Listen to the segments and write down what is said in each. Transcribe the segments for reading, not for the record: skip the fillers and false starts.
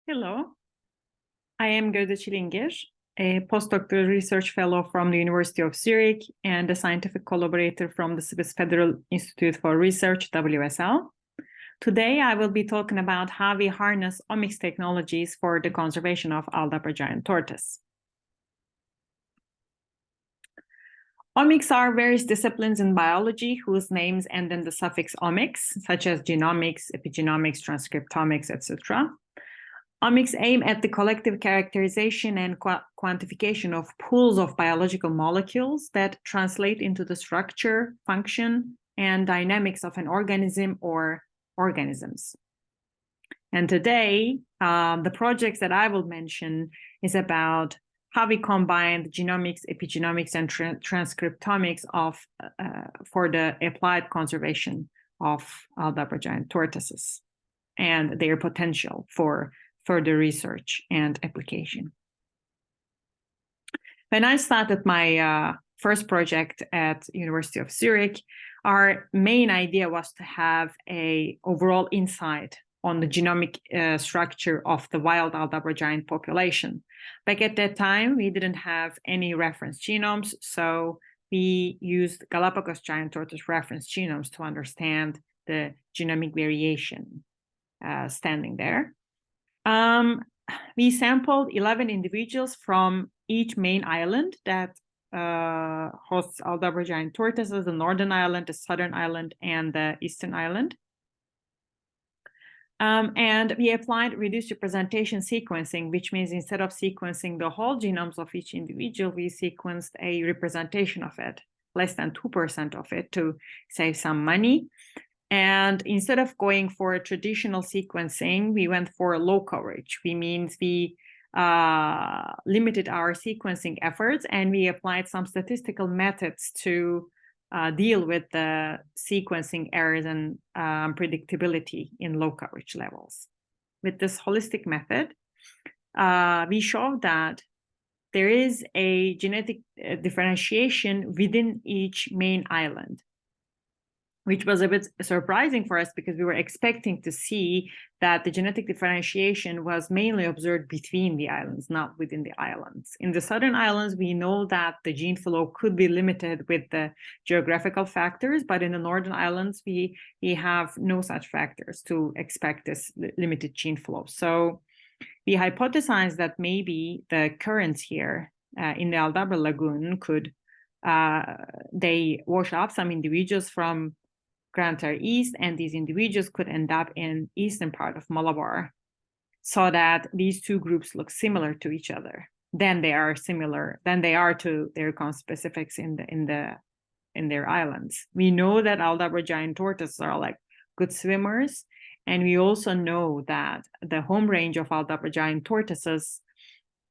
Hello, I am Gözde Cilingir, a postdoctoral research fellow from the University of Zurich and a scientific collaborator from the Swiss Federal Institute for Research, WSL. Today, I will be talking about how we harness omics technologies for the conservation of Aldabra giant tortoise. Omics are various disciplines in biology whose names end in the suffix omics, such as genomics, epigenomics, transcriptomics, etc. Omics aim at the collective characterization and quantification of pools of biological molecules that translate into the structure, function, and dynamics of an organism or organisms. And today, the projects that I will mention is about how we combine the genomics, epigenomics, and transcriptomics for the applied conservation of Aldabra giant tortoises and their potential for further research and application. When I started my first project at University of Zurich, our main idea was to have an overall insight on the genomic structure of the wild Aldabra giant population. Back at that time, we didn't have any reference genomes, so we used Galapagos giant tortoise reference genomes to understand the genomic variation standing there. We sampled 11 individuals from each main island that hosts Aldabra giant tortoises, the northern island, the southern island, and the eastern island. And we applied reduced representation sequencing, which means instead of sequencing the whole genomes of each individual, we sequenced a representation of it, less than 2% of it, to save some money. And instead of going for a traditional sequencing, we went for low coverage. We limited our sequencing efforts, and we applied some statistical methods to deal with the sequencing errors and predictability in low coverage levels. With this holistic method, we showed that there is a genetic differentiation within each main island, which was a bit surprising for us because we were expecting to see that the genetic differentiation was mainly observed between the islands, not within the islands. In the southern islands, we know that the gene flow could be limited with the geographical factors, but in the northern islands, we have no such factors to expect this limited gene flow. So we hypothesized that maybe the currents here in the Aldabra lagoon could, they wash up some individuals from Grand Terre East, and these individuals could end up in eastern part of Malabar, so that these two groups look similar to each other. Then they are to their conspecifics in their islands. We know that Aldabra giant tortoises are like good swimmers, and we also know that the home range of Aldabra giant tortoises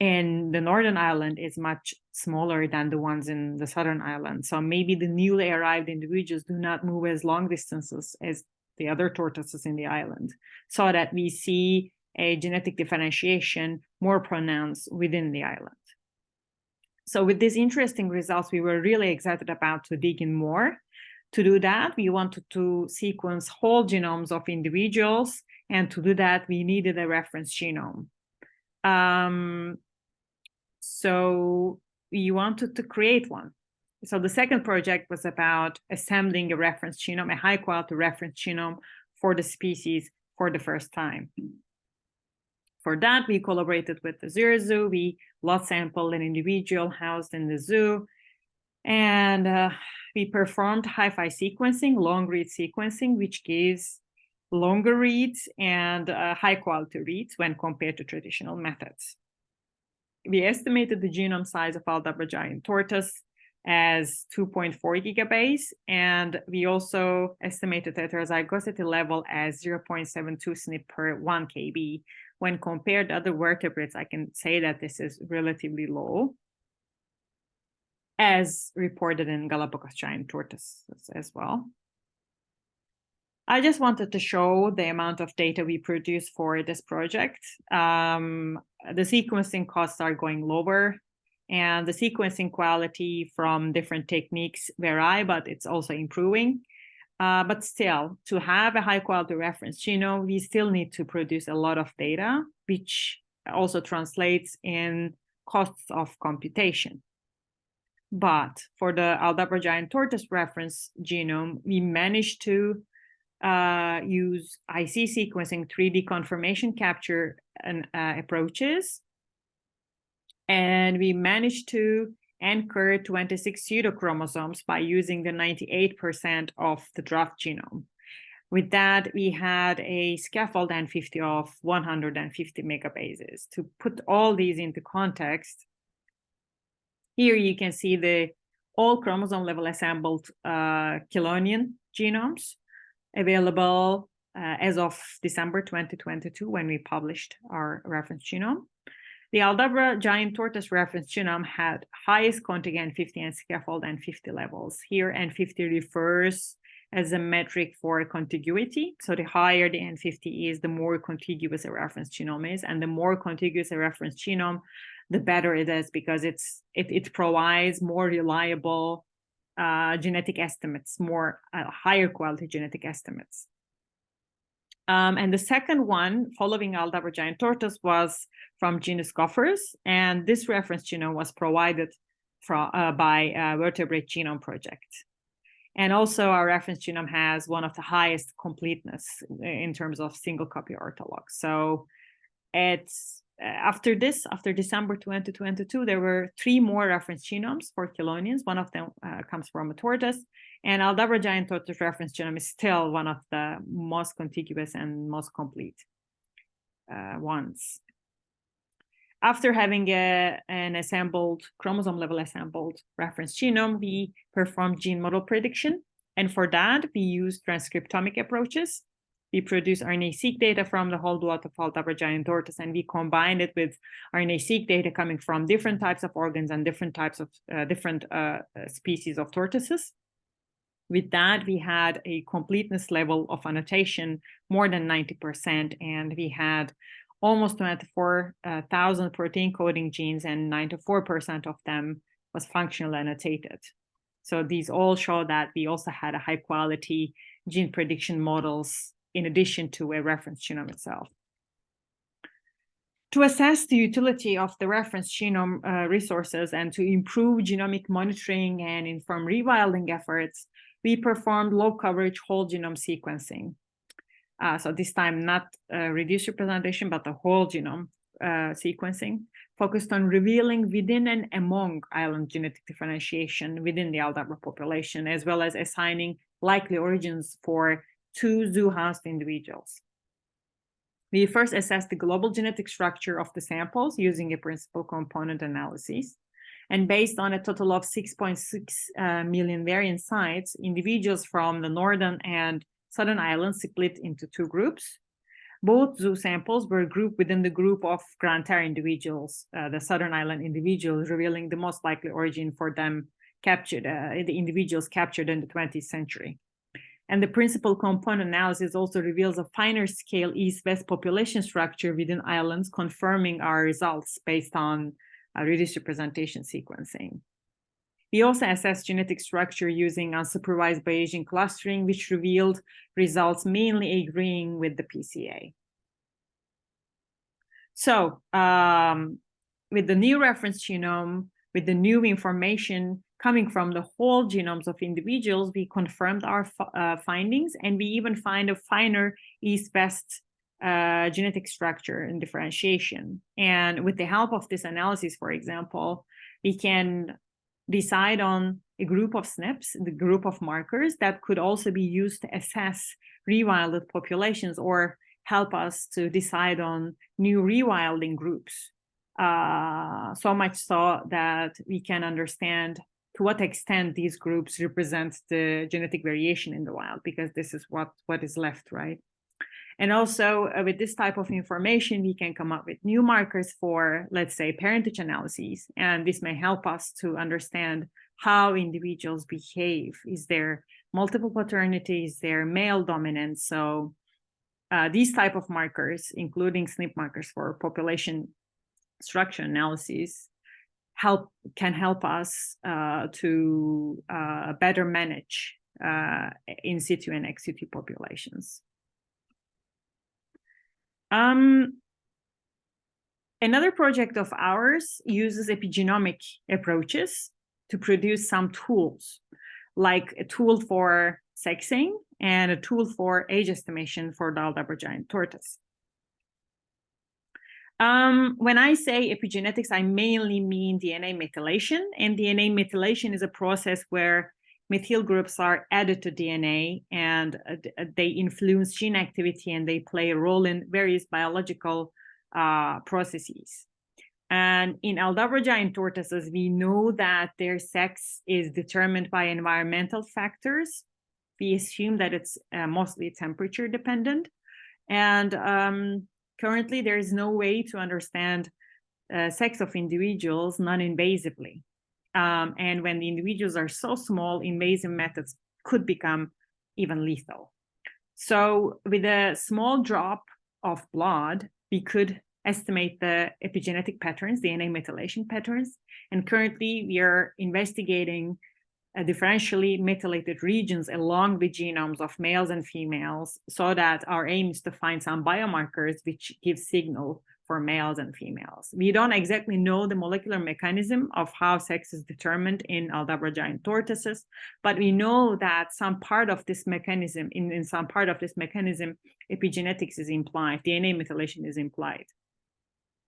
in the northern island is much smaller than the ones in the southern island. So maybe the newly arrived individuals do not move as long distances as the other tortoises in the island, so that we see a genetic differentiation more pronounced within the island. So with these interesting results, we were really excited about to dig in more. To do that, we wanted to sequence whole genomes of individuals, and to do that, we needed a reference genome. So we wanted to create one. So the second project was about assembling a reference genome, a high quality reference genome for the species for the first time. For that, we collaborated with the Zurich Zoo. We blood sampled an individual housed in the zoo, and we performed hi-fi sequencing, long read sequencing, which gives longer reads and high quality reads when compared to traditional methods. We estimated the genome size of Aldabra giant tortoise as 2.4 gigabases, and we also estimated heterozygosity level as 0.72 SNP per 1 kb. When compared to other vertebrates, I can say that this is relatively low, as reported in Galapagos giant tortoises as well. I just wanted to show the amount of data we produce for this project. The sequencing costs are going lower, and the sequencing quality from different techniques vary, but it's also improving. But still, to have a high quality reference genome, we still need to produce a lot of data, which also translates in costs of computation. But for the Aldabra giant tortoise reference genome, we managed to use IC sequencing 3D conformation capture and approaches. And we managed to anchor 26 pseudochromosomes by using the 98% of the draft genome. With that, we had a scaffold N50 of 150 megabases. To put all these into context, here you can see the all chromosome level assembled Kilonian genomes available as of December 2022 when we published our reference genome. The Aldabra giant tortoise reference genome had highest contig N50 and scaffold N50 levels. Here N50 refers as a metric for contiguity. So the higher the N50 is, the more contiguous a reference genome is, and the more contiguous a reference genome, the better it is, because it provides more reliable genetic estimates, more higher quality genetic estimates. And the second one, following Aldabra giant tortoise, was from genus Gophers, and this reference genome was provided by Vertebrate Genome Project. And also our reference genome has one of the highest completeness in terms of single copy orthologs. So it's after December 2022, there were 3 more reference genomes for Kilonians. One of them comes from a tortoise, and Aldabra giant tortoise reference genome is still one of the most contiguous and most complete ones. After having an assembled, chromosome level assembled reference genome, we performed gene model prediction. And for that, we used transcriptomic approaches. We produced RNA-seq data from the whole blood of Aldabra giant tortoise, and we combined it with RNA-seq data coming from different types of organs and different types of species of tortoises. With that, we had a completeness level of annotation more than 90%, and we had almost 24,000 protein coding genes, and 94% of them was functionally annotated. So these all show that we also had a high quality gene prediction models in addition to a reference genome itself. To assess the utility of the reference genome resources and to improve genomic monitoring and inform rewilding efforts, we performed low coverage whole genome sequencing. So this time not reduced representation, but the whole genome sequencing, focused on revealing within and among island genetic differentiation within the Aldabra population, as well as assigning likely origins for 2 zoo-housed individuals. We first assessed the global genetic structure of the samples using a principal component analysis. And based on a total of 6.6 million variant sites, individuals from the northern and southern islands split into 2 groups. Both zoo samples were grouped within the group of Grand Terre individuals, the southern island individuals, revealing the most likely origin for them captured, the individuals captured in the 20th century. And the principal component analysis also reveals a finer scale east-west population structure within islands, confirming our results based on reduced representation sequencing. We also assessed genetic structure using unsupervised Bayesian clustering, which revealed results mainly agreeing with the PCA. So with the new reference genome, with the new information coming from the whole genomes of individuals, we confirmed our findings, and we even find a finer east-west genetic structure and differentiation. And with the help of this analysis, for example, we can decide on a group of SNPs, the group of markers that could also be used to assess rewilded populations or help us to decide on new rewilding groups. So much so that we can understand to what extent these groups represent the genetic variation in the wild, because this is what is left, right? And also with this type of information, we can come up with new markers for, let's say, parentage analyses. And this may help us to understand how individuals behave. Is there multiple paternity? Is there male dominance? So these type of markers, including SNP markers for population structure analyses, can help us to better manage in situ and ex situ populations. Another project of ours uses epigenomic approaches to produce some tools, like a tool for sexing and a tool for age estimation for the Aldabra giant tortoise. When I say epigenetics, I mainly mean DNA methylation, and DNA methylation is a process where methyl groups are added to DNA, and they influence gene activity, and they play a role in various biological processes. And in Aldabra giant tortoises, we know that their sex is determined by environmental factors. We assume that it's mostly temperature dependent. And currently, there is no way to understand sex of individuals non-invasively. And when the individuals are so small, invasive methods could become even lethal. So with a small drop of blood, we could estimate the epigenetic patterns, DNA methylation patterns. And currently, we are investigating differentially methylated regions along the genomes of males and females, so that our aim is to find some biomarkers which give signal for males and females. We don't exactly know the molecular mechanism of how sex is determined in Aldabra giant tortoises, but we know that some part of this mechanism, in some part of this mechanism, epigenetics is implied, DNA methylation is implied.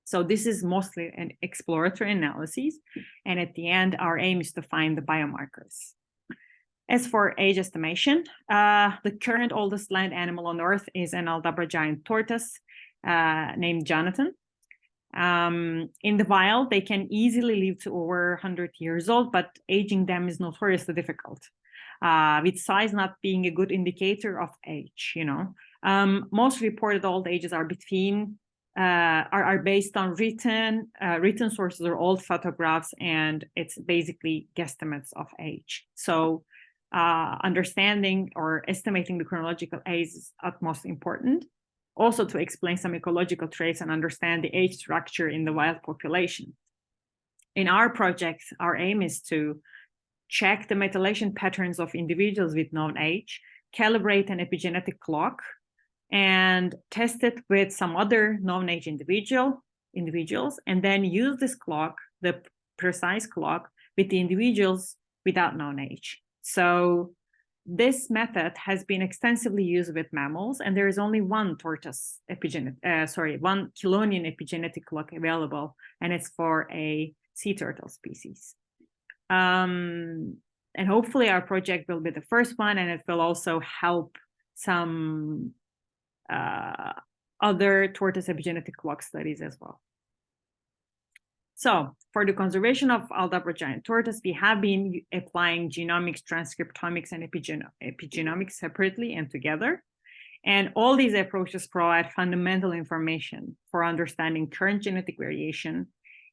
So this is mostly an exploratory analysis, and at the end, our aim is to find the biomarkers. As for age estimation, the current oldest land animal on Earth is an Aldabra giant tortoise named Jonathan. In the wild, they can easily live to over 100 years old, but aging them is notoriously difficult, with size not being a good indicator of age. Most reported old ages are between are based on written sources or old photographs, and it's basically guesstimates of age. So understanding or estimating the chronological age is utmost important. Also to explain some ecological traits and understand the age structure in the wild population. In our project, our aim is to check the methylation patterns of individuals with known age, calibrate an epigenetic clock, and test it with some other known age individuals, and then use this clock, the precise clock, with the individuals without known age. So this method has been extensively used with mammals, and there is only one one Kilonian epigenetic clock available, and it's for a sea turtle species. And hopefully our project will be the first one, and it will also help some other tortoise epigenetic clock studies as well. So for the conservation of Aldabra giant tortoise, we have been applying genomics, transcriptomics, and epigenomics separately and together. And all these approaches provide fundamental information for understanding current genetic variation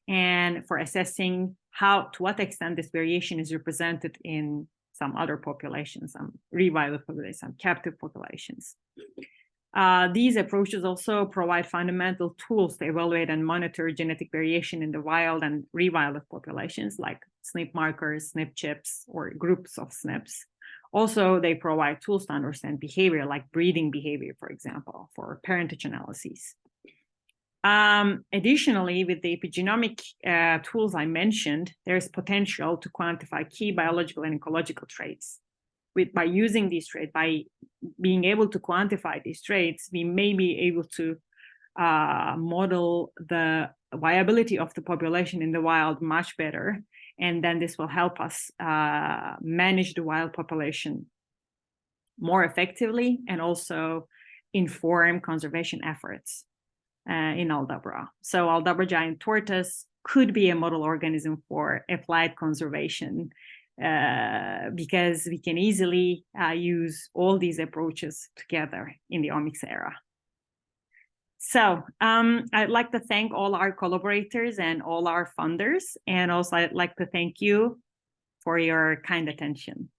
and for assessing to what extent this variation is represented in some other populations, some rewilded populations, some captive populations. These approaches also provide fundamental tools to evaluate and monitor genetic variation in the wild and rewilded populations, like SNP markers, SNP chips, or groups of SNPs. Also, they provide tools to understand behavior, like breeding behavior, for example, for parentage analyses. Additionally, with the epigenomic tools I mentioned, there's potential to quantify key biological and ecological traits. By using these traits, by being able to quantify these traits, we may be able to model the viability of the population in the wild much better. And then this will help us manage the wild population more effectively and also inform conservation efforts in Aldabra. So Aldabra giant tortoise could be a model organism for applied conservation, because we can easily use all these approaches together in the omics era. So I'd like to thank all our collaborators and all our funders, and also I'd like to thank you for your kind attention.